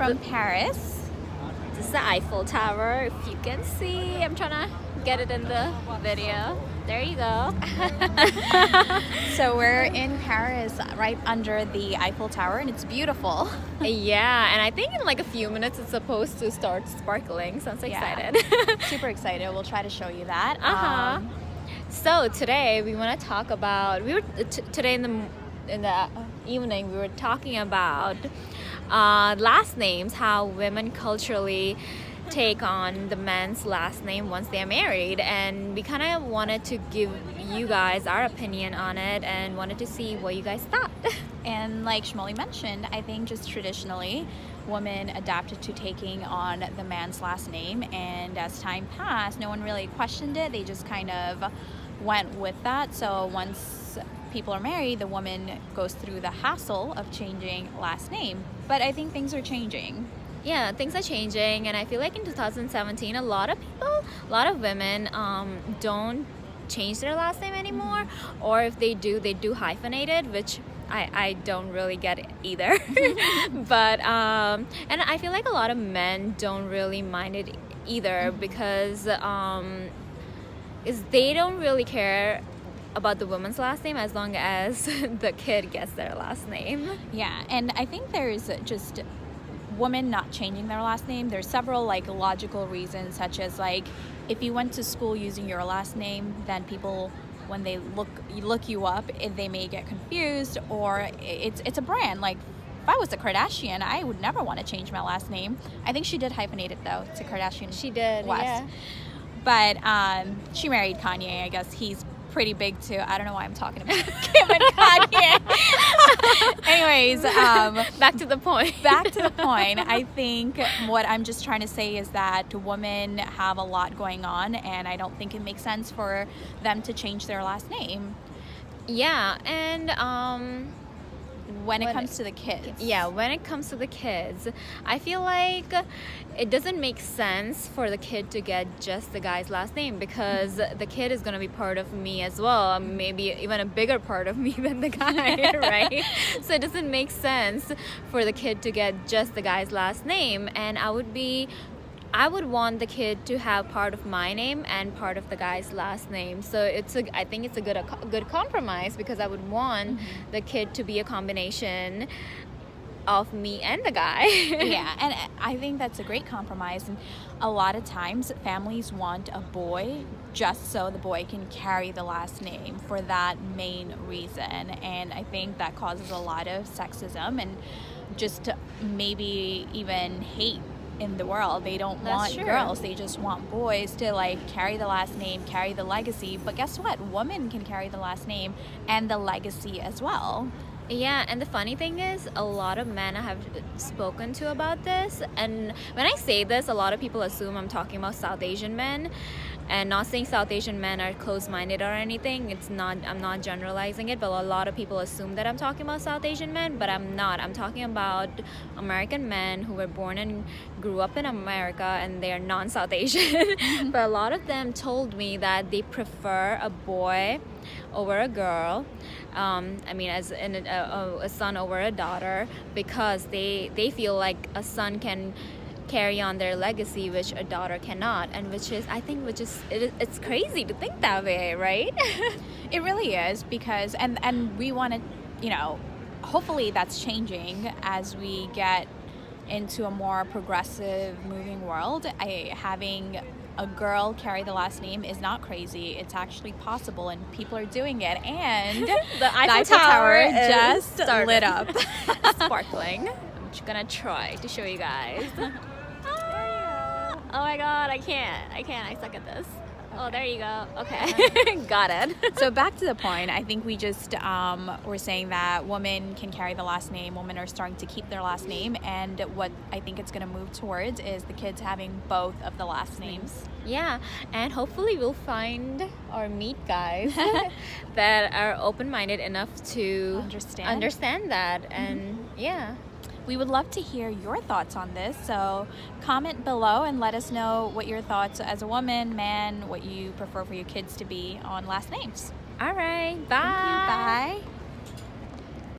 from Paris. This is the Eiffel Tower. If you can see, I'm trying to get it in the video. There you go. So we're in Paris, right under the Eiffel Tower, and it's beautiful. Yeah, and I think in like a few minutes it's supposed to start sparkling, so I'm so excited. Super excited. We'll try to show you that. So today we want to talk about, today in the evening we were talking about last names, how women culturally take on the man's last name once they're married, and we kind of wanted to give you guys our opinion on it and wanted to see what you guys thought. And like Shmuley mentioned, I think just traditionally women adapted to taking on the man's last name, and as time passed no one really questioned it. They just kind of went with that. So once people are married, the woman goes through the hassle of changing last name. But I think things are changing. Yeah, things are changing, and I feel like in 2017 a lot of women don't change their last name anymore, or if they do hyphenate it, which I don't really get it either. But and I feel like a lot of men don't really mind it either, because they don't really care about the woman's last name as long as the kid gets their last name. Yeah, and I think there's just women not changing their last name. There's several like logical reasons, such as like if you went to school using your last name, then people, when they look you up, they may get confused, or it's a brand. Like if I was a Kardashian, I would never want to change my last name. I think she did hyphenate it though to Kardashian. She did, West. yeah. But she married Kanye. I guess he's pretty big too. I don't know why I'm talking about Kim and Kanye. Anyways, back to the point. I think what I'm just trying to say is that women have a lot going on, and I don't think it makes sense for them to change their last name. Yeah, and when it comes to the kids. Yeah, when it comes to the kids, I feel like it doesn't make sense for the kid to get just the guy's last name, because the kid is going to be part of me as well, maybe even a bigger part of me than the guy, right? So it doesn't make sense for the kid to get just the guy's last name, and I would want the kid to have part of my name and part of the guy's last name. So I think it's a good compromise, because I would want the kid to be a combination of me and the guy. Yeah, and I think that's a great compromise. And a lot of times families want a boy just so the boy can carry the last name for that main reason. And I think that causes a lot of sexism and just maybe even hate in the world. They don't want girls, they just want boys to like carry the last name, carry the legacy. But guess what? Women can carry the last name and the legacy as well. Yeah, and the funny thing is, a lot of men I have spoken to about this, and when I say this, a lot of people assume I'm talking about South Asian men, and not saying South Asian men are close-minded or anything. I'm not generalizing it, but a lot of people assume that I'm talking about South Asian men, but I'm not. I'm talking about American men who were born and grew up in America, and they are non-South Asian. But a lot of them told me that they prefer a boy over a girl, as in a son over a daughter, because they feel like a son can carry on their legacy, which a daughter cannot, and it's crazy to think that way, right? It really is, because and we want to, hopefully that's changing as we get into a more progressive moving world. Having a girl carry the last name is not crazy. It's actually possible, and people are doing it, and the Eiffel Tower just lit up. Sparkling. I'm just gonna try to show you guys. Oh my god, I can't. I suck at this. Okay. Oh, there you go. Okay. Got it. So back to the point, I think we just were saying that women can carry the last name. Women are starting to keep their last name, and what I think it's going to move towards is the kids having both of the last names. Yeah, and hopefully we'll find or meet guys that are open-minded enough to understand that, and yeah. We would love to hear your thoughts on this, so comment below and let us know what your thoughts as a woman, man, what you prefer for your kids to be on last names. All right, bye. Thank you, bye.